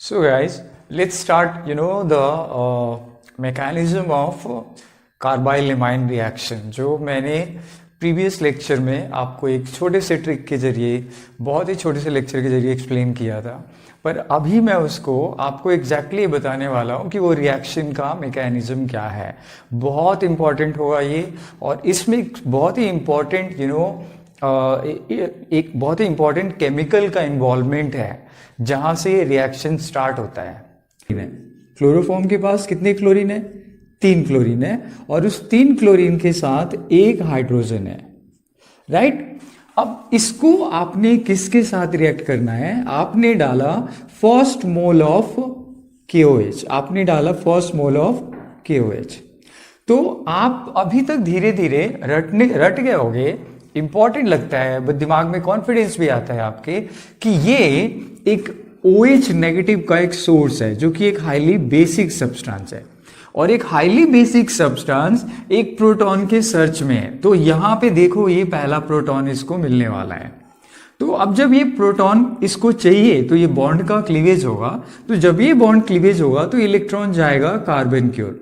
So guys, let's start, the mechanism of carbyl imine reaction जो मैंने previous lecture में आपको एक छोटे से ट्रिक के जरिए बहुत ही छोटे से लेक्चर के जरिए एक्सप्लेन किया था। पर अभी मैं उसको आपको एग्जैक्टली बताने वाला हूँ कि वो रिएक्शन का मैकेनिज्म क्या है। बहुत इंपॉर्टेंट होगा ये, और इसमें बहुत ही इंपॉर्टेंट एक बहुत ही इंपॉर्टेंट केमिकल का इन्वॉल्वमेंट है जहाँ से रिएक्शन स्टार्ट होता है। क्लोरोफॉर्म के पास कितने क्लोरीन है? 3 क्लोरीन है, और उस 3 क्लोरीन के साथ एक हाइड्रोजन है, राइट। अब इसको आपने किसके साथ रिएक्ट करना है? आपने डाला फर्स्ट मोल ऑफ KOH, आपने डाला फर्स्ट मोल ऑफ KOH। तो आप अभी तक धीरे धीरे रट गए होगे, इंपॉर्टेंट लगता है, दिमाग में कॉन्फिडेंस भी आता है आपके कि ये एक OH नेगेटिव का एक सोर्स है जो कि एक हाईली बेसिक सब्सटेंस है, और एक हाईली बेसिक सब्सटेंस एक प्रोटॉन के सर्च में है। तो यहां पे देखो, ये पहला प्रोटॉन इसको मिलने वाला है। तो अब जब ये प्रोटॉन इसको चाहिए तो ये बॉन्ड का क्लीवेज होगा। तो जब ये बॉन्ड क्लीवेज होगा तो इलेक्ट्रॉन जाएगा कार्बन की ओर,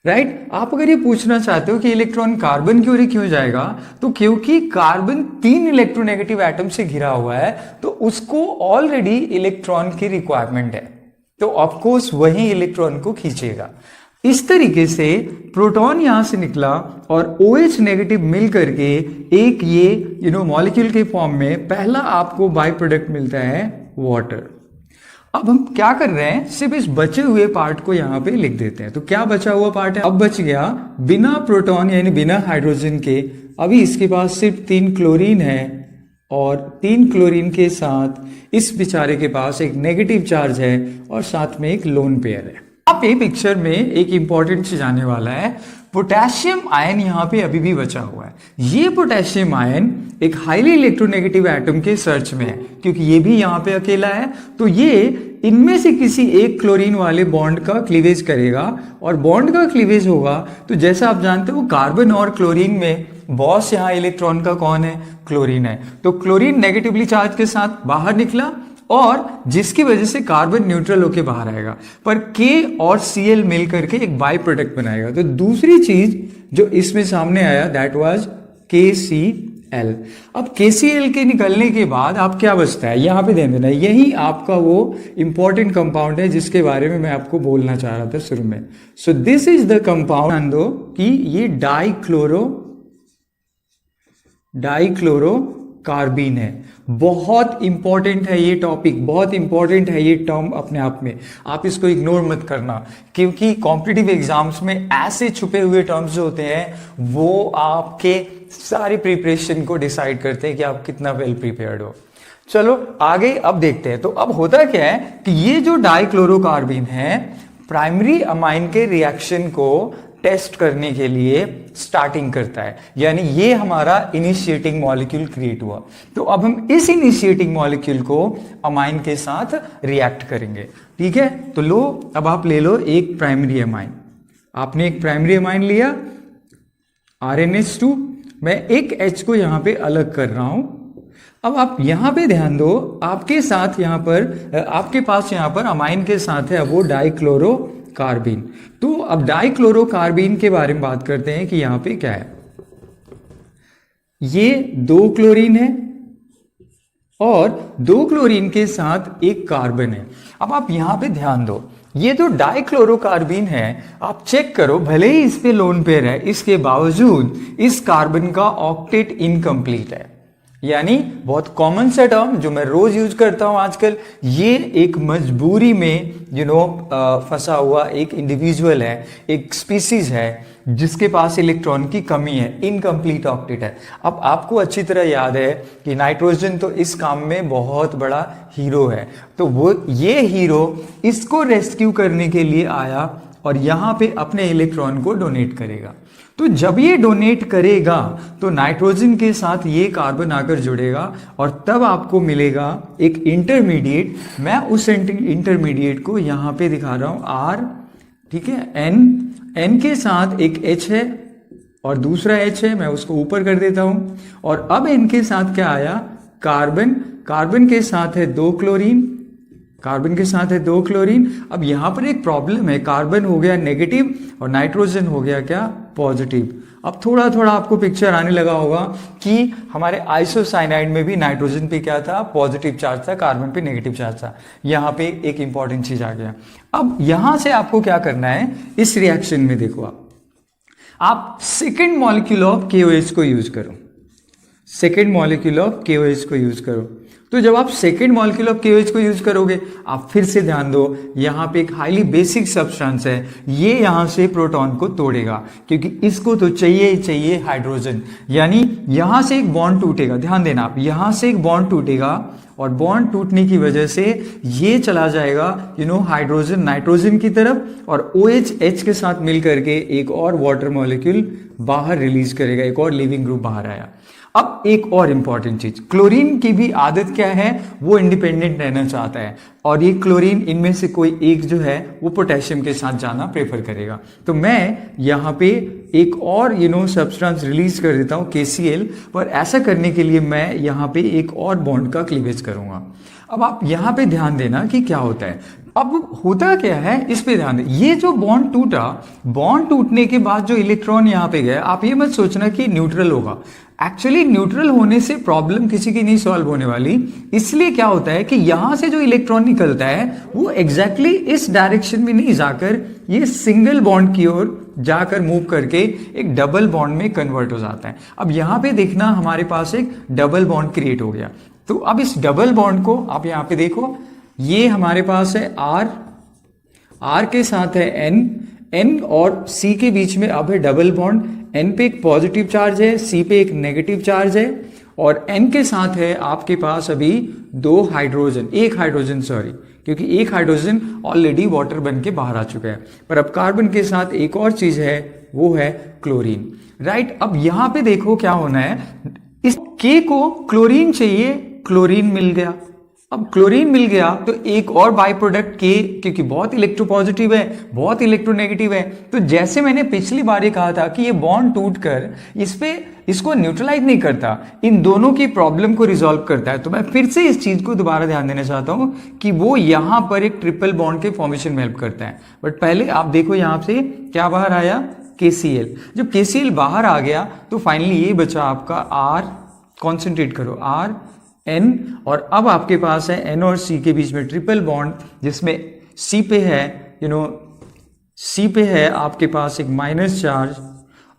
राइट। आप अगर ये पूछना चाहते हो कि इलेक्ट्रॉन कार्बन की ओर क्यों जाएगा, तो क्योंकि कार्बन 3 इलेक्ट्रोनेगेटिव एटम से घिरा हुआ है, तो उसको ऑलरेडी इलेक्ट्रॉन की रिक्वायरमेंट है, तो ऑफकोर्स वही इलेक्ट्रॉन को खींचेगा। इस तरीके से प्रोटॉन यहां से निकला और OH नेगेटिव मिल करके एक ये मॉलिक्यूल के फॉर्म में पहला आपको बाय प्रोडक्ट मिलता है वाटर। अब हम क्या कर रहे हैं, सिर्फ इस बचे हुए पार्ट को यहां पे लिख देते हैं। तो क्या बचा हुआ पार्ट है? अब बच गया बिना प्रोटॉन यानी बिना हाइड्रोजन के, अभी इसके पास सिर्फ 3 क्लोरीन है, और 3 क्लोरीन के साथ इस बेचारे के पास एक नेगेटिव चार्ज है और साथ में एक लोन पेयर है। आप ये पिक्चर में एक इंपॉर्टेंट चीज आने वाला है, पोटेशियम आयन यहां पे अभी भी बचा हुआ है। ये पोटेशियम आयन एक हाईली इलेक्ट्रोनेगेटिव एटम के सर्च में है, क्योंकि ये भी यहां पे अकेला है। तो ये इनमें से किसी एक क्लोरीन वाले बॉन्ड का क्लीवेज करेगा, और बॉन्ड का क्लीवेज होगा तो जैसा आप जानते हो कार्बन और क्लोरीन में बॉस यहां इलेक्ट्रॉन का कौन है? क्लोरीन है। तो क्लोरीन नेगेटिवली चार्ज के साथ बाहर निकला, और जिसकी वजह से कार्बन न्यूट्रल होके बाहर आएगा, पर K और Cl मिल करके एक बाय प्रोडक्ट बनाएगा। तो दूसरी चीज जो इसमें सामने आया दैट वाज KCl। अब KCl के निकलने के बाद आप क्या बचता है, यहां पे ध्यान देना, यही आपका वो इंपॉर्टेंट कंपाउंड है जिसके बारे में मैं आपको बोलना चाह रहा था शुरू में। So this is the compound दो कि ये डाइक्लोरो कार्बीन है। बहुत इंपॉर्टेंट है ये टॉपिक, बहुत इंपॉर्टेंट है ये टर्म अपने आप में, आप इसको इग्नोर मत करना, क्योंकि कॉम्पिटिटिव एग्जाम्स में ऐसे छुपे हुए टर्म्स जो होते हैं वो आपके सारे प्रिपरेशन को डिसाइड करते हैं कि आप कितना वेल प्रिपेयर्ड हो। चलो आगे अब देखते हैं। तो अब होता क्या है कि ये जो डाइक्लोरोकार्बीन है प्राइमरी अमाइन के रिएक्शन को टेस्ट करने के लिए स्टार्टिंग करता है, यानी ये हमारा इनिशिएटिंग मॉलिक्यूल क्रिएट हुआ। तो अब हम इस इनिशिएटिंग मॉलिक्यूल को अमाइन के साथ रिएक्ट करेंगे, ठीक है। तो लो, अब आप ले लो एक प्राइमरी अमाइन। आपने एक प्राइमरी अमाइन लिया RnH2, मैं एक H को यहां पे अलग कर रहा हूं। अब आप यहां पे ध्यान दो, आपके साथ यहां पर आपके पास यहां पर अमाइन के साथ है वो डाइक्लोरो कार्बीन। तो अब डाइक्लोरोकार्बीन के बारे में बात करते हैं कि यहां पे क्या है। ये 2 क्लोरीन है और 2 क्लोरीन के साथ एक कार्बन है। अब आप यहां पे ध्यान दो, ये जो डाइक्लोरोकार्बीन है आप चेक करो, भले ही इस पे लोन पेयर है, इसके बावजूद इस कार्बन का ऑक्टेट इनकम्प्लीट है। यानी बहुत कॉमन सा टर्म जो मैं रोज यूज करता हूं आजकल, ये एक मजबूरी में फंसा हुआ एक इंडिविजुअल है, एक स्पीसीज है जिसके पास इलेक्ट्रॉन की कमी है, इनकम्प्लीट ऑक्टेट है। अब आपको अच्छी तरह याद है कि नाइट्रोजन तो इस काम में बहुत बड़ा हीरो है, तो वो ये हीरो इसको रेस्क्यू करने के लिए आया और यहां पे अपने इलेक्ट्रॉन को डोनेट करेगा। तो जब ये डोनेट करेगा तो नाइट्रोजन के साथ ये कार्बन आकर जुड़ेगा, और तब आपको मिलेगा एक इंटरमीडिएट। मैं उस इंटरमीडिएट को यहां पे दिखा रहा हूं R, ठीक है। N के साथ एक H है और दूसरा H है, मैं उसको ऊपर कर देता हूं। और अब N के साथ क्या आया? कार्बन। कार्बन के साथ है 2 क्लोरीन कार्बन के साथ है 2 क्लोरीन। अब यहां पर एक प्रॉब्लम है, कार्बन हो गया नेगेटिव और नाइट्रोजन हो गया क्या, पॉजिटिव। अब थोड़ा थोड़ा आपको पिक्चर आने लगा होगा कि हमारे आइसोसाइनाइड में भी नाइट्रोजन पे क्या था, पॉजिटिव चार्ज था, कार्बन पे नेगेटिव चार्ज था। यहां पे एक इंपॉर्टेंट चीज आ गया। अब यहां से आपको क्या करना है, इस रिएक्शन में देखो आप सेकेंड मॉलिक्यूल ऑफ KOH को यूज करो, सेकेंड मॉलिक्यूल ऑफ KOH को यूज करो। तो जब आप सेकेंड मॉलिक्यूल ऑफ KOH को यूज करोगे, आप फिर से ध्यान दो, यहां पे एक हाईली बेसिक सब्सटेंस है, ये यहां से प्रोटॉन को तोड़ेगा, क्योंकि इसको तो चाहिए ही चाहिए हाइड्रोजन। यानी यहां से एक बॉन्ड टूटेगा, ध्यान देना आप, यहां से एक बॉन्ड टूटेगा और बॉन्ड टूटने की वजह से ये चला जाएगा हाइड्रोजन नाइट्रोजन की तरफ, और OH H के साथ मिल करके एक और वाटर मॉलिक्यूल बाहर रिलीज करेगा, एक और लिविंग ग्रुप बाहर आया। अब एक और इंपॉर्टेंट चीज, क्लोरीन की भी आदत क्या है, वो इंडिपेंडेंट रहना चाहता है, और ये क्लोरीन इनमें से कोई एक जो है वो पोटेशियम के साथ जाना प्रेफर करेगा। तो मैं यहाँ पे एक और सब्सटेंस रिलीज कर देता हूँ KCl, पर ऐसा करने के लिए मैं यहाँ पे एक और बॉन्ड का क्लीवेज करूंगा। अब आप यहाँ पे ध्यान देना कि क्या होता है। अब होता क्या है, इस पे ध्यान दें। ये जो बॉन्ड टूटा, बॉन्ड टूटने के बाद जो इलेक्ट्रॉन यहाँ पे गया, आप ये मत सोचना कि न्यूट्रल होगा। एक्चुअली न्यूट्रल होने से प्रॉब्लम किसी की नहीं सॉल्व होने वाली। इसलिए क्या होता है कि यहां से जो इलेक्ट्रॉन निकलता है वो एग्जैक्टली इस डायरेक्शन में नहीं जाकर ये सिंगल बॉन्ड की ओर जाकर मूव करके एक डबल बॉन्ड में कन्वर्ट हो जाता है। अब यहां पे देखना, हमारे पास एक डबल बॉन्ड क्रिएट हो गया। तो अब इस डबल बॉन्ड को आप यहां पे देखो, ये हमारे पास है R के साथ है N और C के बीच में अब है डबल बॉन्ड। N पे एक पॉजिटिव चार्ज है, C पे एक नेगेटिव चार्ज है, और N के साथ है आपके पास अभी एक हाइड्रोजन सॉरी, क्योंकि एक हाइड्रोजन ऑलरेडी वाटर बन के बाहर आ चुका है। पर अब कार्बन के साथ एक और चीज है, वो है क्लोरीन, राइट। अब यहां पे देखो क्या होना है, इस K को क्लोरीन चाहिए, क्लोरीन मिल गया। अब क्लोरीन मिल गया तो एक और बाई प्रोडक्ट K, क्योंकि बहुत इलेक्ट्रोपॉजिटिव है, बहुत इलेक्ट्रोनेगेटिव है, तो जैसे मैंने पिछली बार ही कहा था कि ये बॉन्ड टूटकर इसको न्यूट्रलाइज नहीं करता, इन दोनों की प्रॉब्लम को रिजॉल्व करता है। तो मैं फिर से इस चीज को दोबारा ध्यान देना चाहता हूं कि वो यहां पर एक ट्रिपल बॉन्ड के फॉर्मेशन में हेल्प करता है। बट पहले आप देखो यहां से क्या बाहर आया, KCl। जब KCl बाहर आ गया तो फाइनली ये बचा आपका R, कॉन्सेंट्रेट करो, R N, और अब आपके पास है N और C के बीच में ट्रिपल बॉन्ड, जिसमें C पे है C पे है आपके पास एक माइनस चार्ज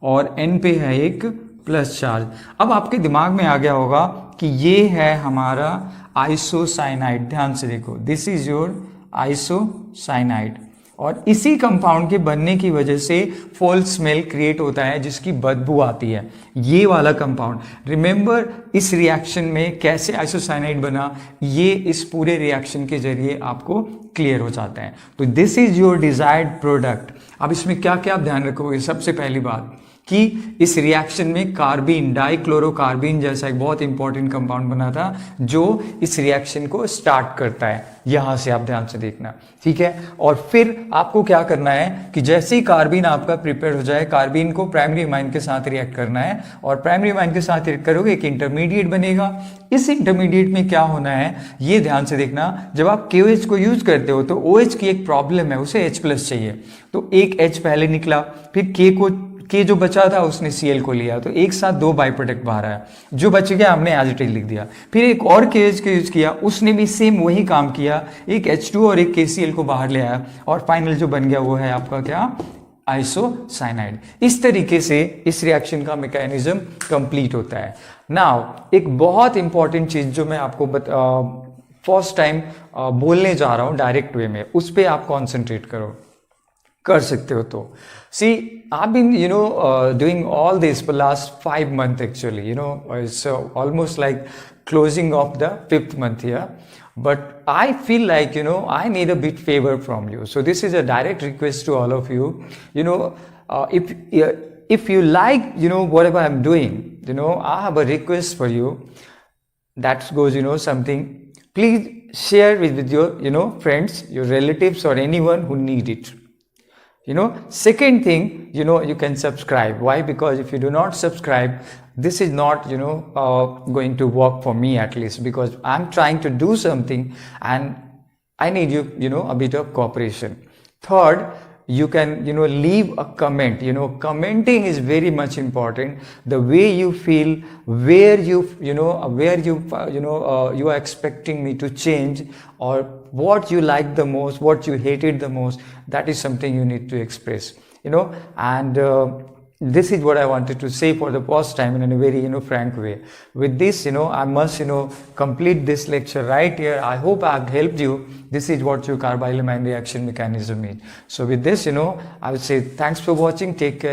और N पे है एक प्लस चार्ज। अब आपके दिमाग में आ गया होगा कि ये है हमारा आइसोसाइनाइड। ध्यान से देखो, दिस इज योर आइसोसाइनाइड, और इसी कंपाउंड के बनने की वजह से फॉल स्मेल क्रिएट होता है, जिसकी बदबू आती है, ये वाला कंपाउंड। रिमेंबर इस रिएक्शन में कैसे आइसोसाइनाइड बना, ये इस पूरे रिएक्शन के जरिए आपको क्लियर हो जाता है। तो this is your desired product. अब इसमें क्या क्या आप ध्यान रखोगे, सबसे पहली बात कि इस रिएक्शन में कार्बिन, डाइक्लोरोकार्बिन जैसा एक बहुत इंपॉर्टेंट कंपाउंड बना था, जो इस रिएक्शन को स्टार्ट करता है। यहां से आप ध्यान से देखना, ठीक है। और फिर आपको क्या करना है कि जैसे ही कार्बिन आपका प्रिपेयर हो जाए, कार्बिन को प्राइमरी अमाइन के साथ रिएक्ट करना है, और प्राइमरी अमाइन के साथ रिएक्ट करोगे एक इंटरमीडिएट बनेगा। इस इंटरमीडिएट में क्या होना है ये ध्यान से देखना। जब आप KOH को यूज करते हो तो OH की एक प्रॉब्लम है, उसे H+ चाहिए, तो एक H पहले निकला, फिर K जो बचा था उसने Cl को लिया, तो एक साथ 2 बाई प्रोडक्ट बाहर आया, जो बच गया हमने एज इट इज लिख दिया। फिर एक और KOH का यूज किया, उसने भी सेम वही काम किया, एक H2 और एक KCl को बाहर ले आया, और फाइनल जो बन गया वो है आपका क्या, आइसोसाइनाइड। इस तरीके से इस रिएक्शन का मैकेनिज्म कंप्लीट होता है। नाउ एक बहुत इंपॉर्टेंट चीज जो मैं आपको फर्स्ट टाइम बोलने जा रहा हूं डायरेक्ट वे में, उस पर आप कॉन्सेंट्रेट कर सकते हो। तो see, I've been doing all this for last 5 months actually, it's almost like closing of the 5th month here, but I feel like I need a bit favor from you, so this is a direct request to all of you. If you like whatever I'm doing, I have a request for you that goes something, please share with your friends, your relatives, or anyone who need it. Second thing, you can subscribe. Why? Because if you do not subscribe, this is not going to work for me, at least, because I'm trying to do something and I need a bit of cooperation. Third, you can leave a comment. Commenting is very much important. The way you feel, where you are expecting me to change, or what you like the most, what you hated the most, that is something you need to express. And this is what I wanted to say for the first time in a very frank way. With this, I must complete this lecture right here. I hope I've helped you. This is what your carbyl amine reaction mechanism is. So with this, I would say thanks for watching. Take care.